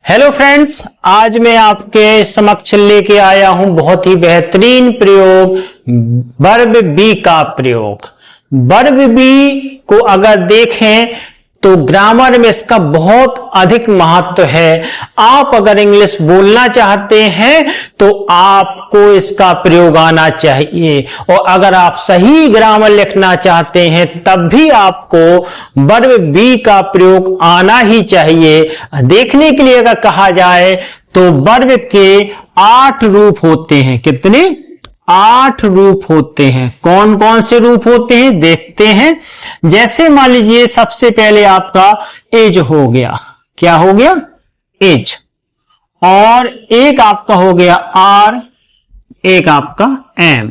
Hello friends, आज मैं आपके समक्ष लेके आया हूं बहुत ही बेहतरीन प्रयोग, वर्ब बी का प्रयोग। वर्ब बी को अगर देखें तो ग्रामर में इसका बहुत अधिक महत्व है। आप अगर इंग्लिश बोलना चाहते हैं तो आपको इसका प्रयोग आना चाहिए, और अगर आप सही ग्रामर लिखना चाहते हैं तब भी आपको वर्ब बी का प्रयोग आना ही चाहिए। देखने के लिए अगर कहा जाए तो वर्ब के 8 रूप होते हैं। कितने? 8 रूप होते हैं। कौन कौन से रूप होते हैं देखते हैं। जैसे मान लीजिए सबसे पहले आपका एज हो गया। क्या हो गया? एज। और एक आपका हो गया आर, एक आपका एम।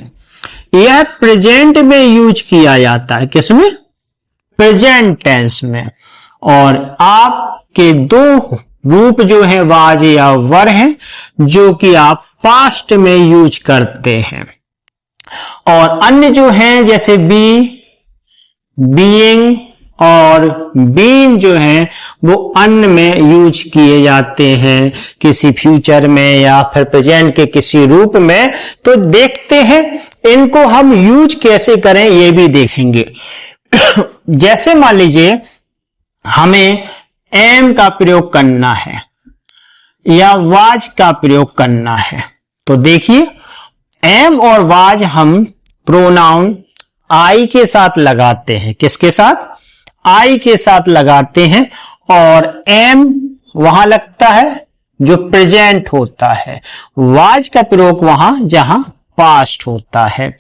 यह प्रेजेंट में यूज किया जाता है। किसमें? प्रेजेंट टेंस में। और आपके 2 रूप जो है वाज या वर हैं, जो कि आप पास्ट में यूज करते हैं। और अन्य जो हैं जैसे बी, बीइंग और बीन जो हैं वो अन्य में यूज किए जाते हैं, किसी फ्यूचर में या फिर प्रेजेंट के किसी रूप में। तो देखते हैं इनको हम यूज कैसे करें, ये भी देखेंगे। जैसे मान लीजिए हमें एम का प्रयोग करना है या वाज का प्रयोग करना है, तो देखिए एम और वाज हम प्रोनाउन आई के साथ लगाते हैं। किसके साथ? आई के साथ लगाते हैं। और एम वहां लगता है जो प्रेजेंट होता है, वाज का प्रयोग वहां जहां पास्ट होता है।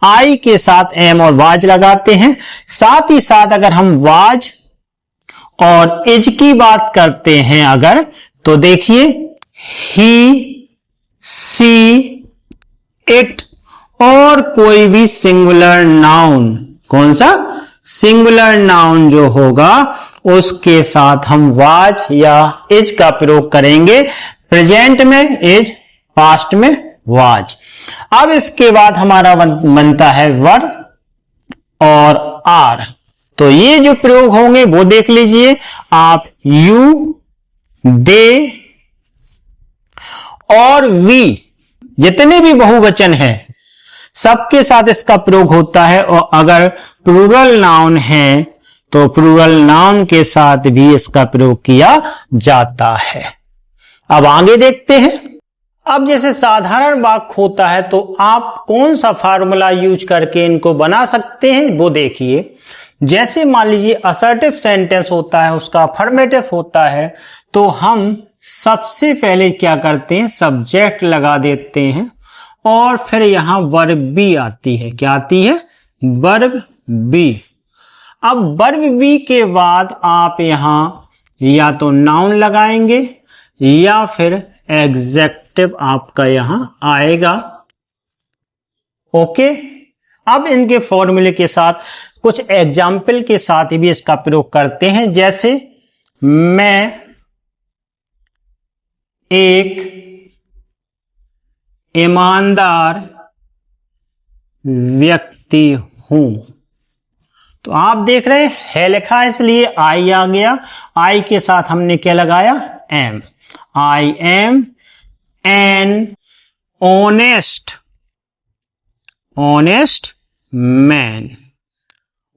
आई के साथ एम और वाज लगाते हैं। साथ ही साथ अगर हम वाज और इज की बात करते हैं अगर, तो देखिए ही, सी, इट और कोई भी सिंगुलर नाउन, कौन सा? सिंगुलर नाउन जो होगा उसके साथ हम वाज या इज का प्रयोग करेंगे। प्रेजेंट में इज, पास्ट में वाज। अब इसके बाद हमारा बनता है वर और आर। तो ये जो प्रयोग होंगे वो देख लीजिए आप। यू, दे और वी, जितने भी बहुवचन हैं सबके साथ इसका प्रयोग होता है। और अगर प्लूरल नाउन है तो प्लूरल नाउन के साथ भी इसका प्रयोग किया जाता है। अब आगे देखते हैं। अब जैसे साधारण वाक्य होता है तो आप कौन सा फार्मूला यूज करके इनको बना सकते हैं वो देखिए। जैसे मान लीजिए असर्टिव सेंटेंस होता है, उसका अफर्मेटिव होता है, तो हम सबसे पहले क्या करते हैं? सब्जेक्ट लगा देते हैं और फिर यहां वर्ब बी आती है। क्या आती है? Verb B. अब वर्ब बी के बाद आप यहां या तो नाउन लगाएंगे या फिर एग्जेक्टिव आपका यहां आएगा। ओके। अब इनके फॉर्मूले के साथ कुछ एग्जाम्पल के साथ भी इसका प्रयोग करते हैं। जैसे मैं एक ईमानदार व्यक्ति हूं। तो आप देख रहे हैं लिखा है इसलिए आई आ गया। आई के साथ हमने क्या लगाया? Am. I am an honest man.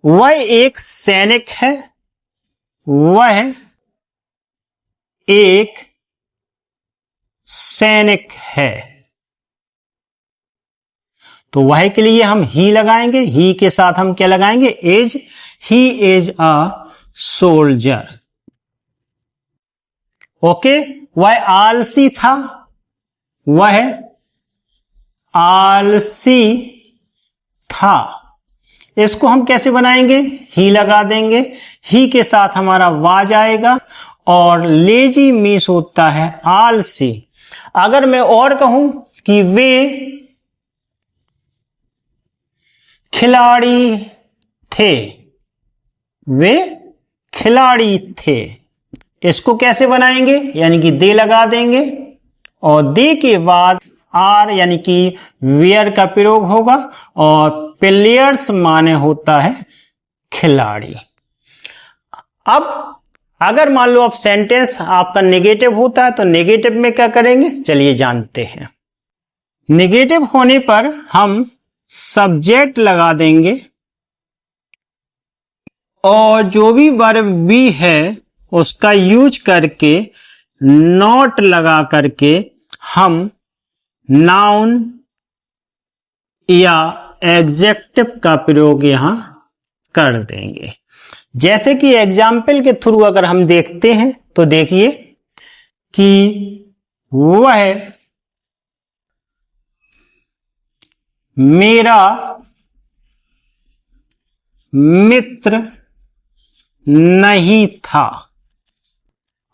वह एक सैनिक है, वह एक सैनिक है। तो वह के लिए हम ही लगाएंगे। ही के साथ हम क्या लगाएंगे? Is. He is a soldier. Okay. वह आलसी था, वह आलसी था। इसको हम कैसे बनाएंगे? ही लगा देंगे। ही के साथ हमारा वाज आएगा। और लेजी मीन्स होता है आलसी। अगर मैं और कहूं कि वे खिलाड़ी थे, वे खिलाड़ी थे, इसको कैसे बनाएंगे? यानी कि दे लगा देंगे और दे के बाद आर यानी कि वेयर का प्रयोग होगा। और प्लेयर्स माने होता है खिलाड़ी। अब अगर मान लो अब सेंटेंस आपका नेगेटिव होता है तो नेगेटिव में क्या करेंगे, चलिए जानते हैं। नेगेटिव होने पर हम सब्जेक्ट लगा देंगे और जो भी वर्ब बी है उसका यूज करके नॉट लगा करके हम नाउन या एग्जेक्टिव का प्रयोग यहां कर देंगे। जैसे कि एग्जाम्पल के थ्रू अगर हम देखते हैं तो देखिए कि वह मेरा मित्र नहीं था।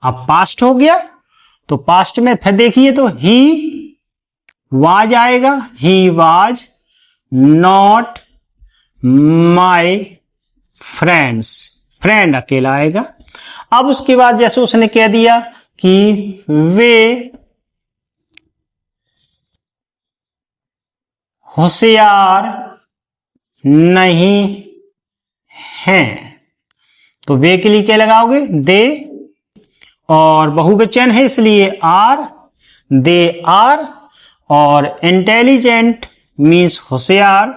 अब पास्ट हो गया तो पास्ट में फिर देखिए तो ही वाज आएगा, he was not my friends, friend अकेला आएगा। अब उसके बाद जैसे उसने कह दिया कि वे होशियार नहीं हैं, तो वे के लिए क्या लगाओगे, दे, और बहुवचन है इसलिए आर, दे आर, और इंटेलिजेंट मीन्स होशियार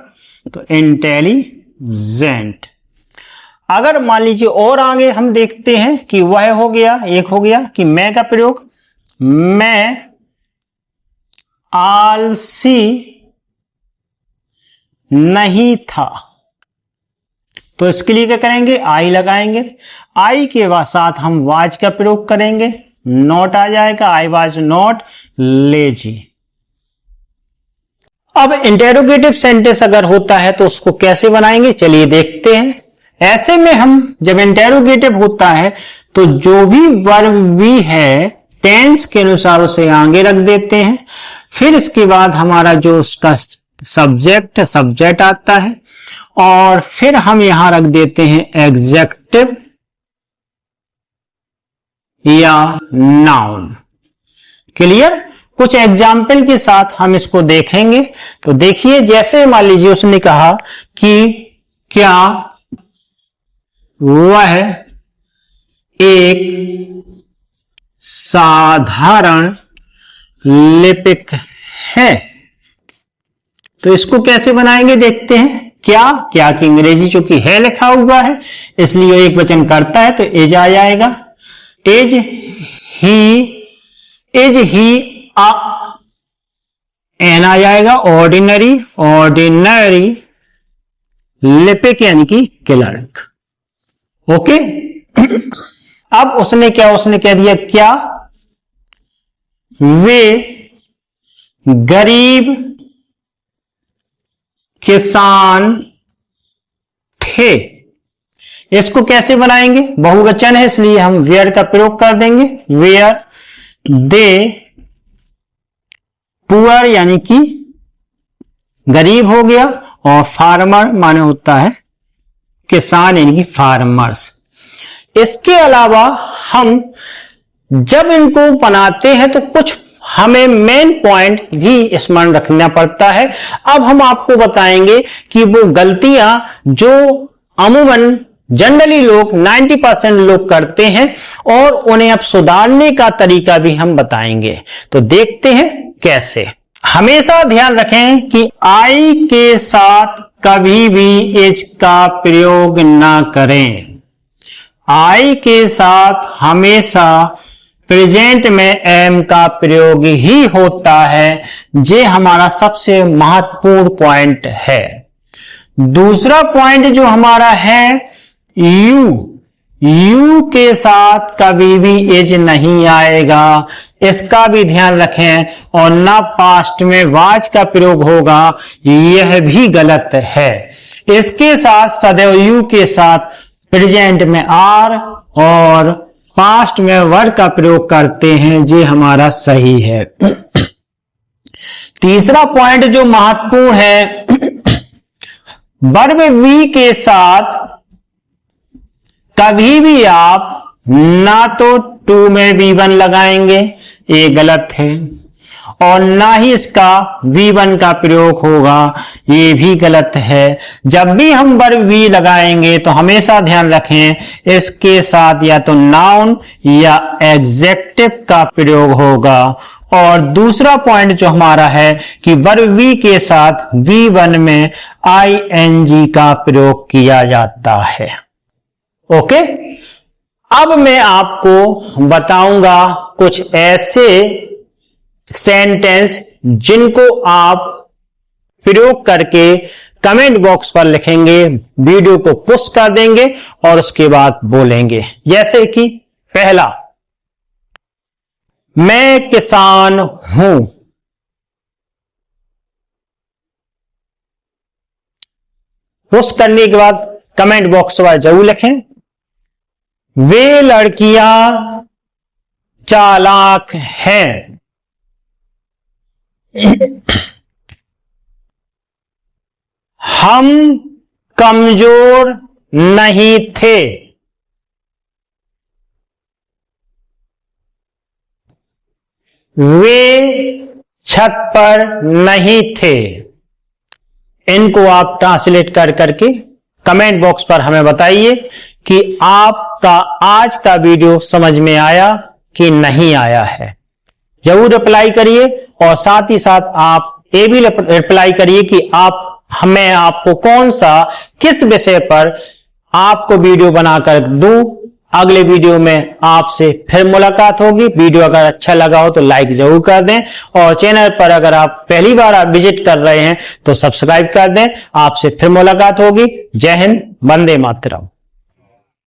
तो इंटेलिजेंट। अगर मान लीजिए और आगे हम देखते हैं कि वह हो गया, एक हो गया कि मैं का प्रयोग, मैं आलसी नहीं था, तो इसके लिए क्या करेंगे, आई लगाएंगे। आई के बाद साथ हम वाज का प्रयोग करेंगे, नॉट आ जाएगा, आई वाज नॉट लेजी। अब इंटेरोगेटिव सेंटेंस अगर होता है तो उसको कैसे बनाएंगे, चलिए देखते हैं। ऐसे में हम जब इंटेरोगेटिव होता है तो जो भी वर्ब भी है टेंस के अनुसार उसे आगे रख देते हैं, फिर इसके बाद हमारा जो उसका सब्जेक्ट आता है, और फिर हम यहां रख देते हैं एग्जेक्टिव या नाउन। क्लियर? कुछ एग्जाम्पल के साथ हम इसको देखेंगे। तो देखिए, जैसे मान लीजिए उसने कहा कि क्या वह एक साधारण लिपिक है, तो इसको कैसे बनाएंगे देखते हैं। क्या की अंग्रेजी चूंकि है लिखा हुआ है इसलिए एक वचन करता है तो इज आ जाएगा, इज ही एन आ जाएगा, ऑर्डिनरी लिपिक यानी कि क्लर्क। ओके। अब उसने कह दिया क्या वे गरीब किसान थे, इसको कैसे बनाएंगे, बहुवचन है इसलिए हम वेयर का प्रयोग कर देंगे, वेयर दे पुअर यानी कि गरीब हो गया, और फार्मर माने होता है किसान यानी कि फार्मर्स। इसके अलावा हम जब इनको बनाते हैं तो कुछ हमें मेन पॉइंट भी स्मरण रखना पड़ता है। अब हम आपको बताएंगे कि वो गलतियां जो अमूमन जनरली लोग 90% लोग करते हैं और उन्हें अब सुधारने का तरीका भी हम बताएंगे। तो देखते हैं कैसे। हमेशा ध्यान रखें कि आई के साथ कभी भी इज का प्रयोग ना करें। आई के साथ हमेशा प्रेजेंट में एम का प्रयोग ही होता है, ये हमारा सबसे महत्वपूर्ण पॉइंट है। दूसरा पॉइंट जो हमारा है यू के साथ कभी भी इज नहीं आएगा, इसका भी ध्यान रखें, और ना पास्ट में वाज का प्रयोग होगा, यह भी गलत है। इसके साथ सदैव यू के साथ प्रेजेंट में आर और पास्ट में वर्ब का प्रयोग करते हैं, ये हमारा सही है। तीसरा पॉइंट जो महत्वपूर्ण है, वर्ब वी के साथ कभी भी आप ना तो टू में V1 लगाएंगे, ये गलत है, और ना ही इसका V1 का प्रयोग होगा, ये भी गलत है। जब भी हम वर्ब बी लगाएंगे तो हमेशा ध्यान रखें इसके साथ या तो नाउन या एडजेक्टिव का प्रयोग होगा। और दूसरा पॉइंट जो हमारा है कि वर्ब बी के साथ V1 में ING का प्रयोग किया जाता है। ओके, अब मैं आपको बताऊंगा कुछ ऐसे सेंटेंस जिनको आप प्रयोग करके कमेंट बॉक्स पर लिखेंगे, वीडियो को पुश कर देंगे और उसके बाद बोलेंगे। जैसे कि पहला, मैं किसान हूं। पुश करने के बाद कमेंट बॉक्स पर जरूर लिखें, वे लड़कियां चालाक हैं। हम कमजोर नहीं थे। वे छत पर नहीं थे। इनको आप ट्रांसलेट कर करके कमेंट बॉक्स पर हमें बताइए कि आपका आज का वीडियो समझ में आया कि नहीं आया है। जरूर रिप्लाई करिए और साथ ही साथ आप ये भी रिप्लाई करिए कि मैं आपको कौन सा किस विषय पर आपको वीडियो बनाकर दूं। अगले वीडियो में आपसे फिर मुलाकात होगी। वीडियो अगर अच्छा लगा हो तो लाइक जरूर कर दें और चैनल पर अगर आप पहली बार विजिट कर रहे हैं तो सब्सक्राइब कर दें। आपसे फिर मुलाकात होगी। जय हिंद, वंदे मातरम।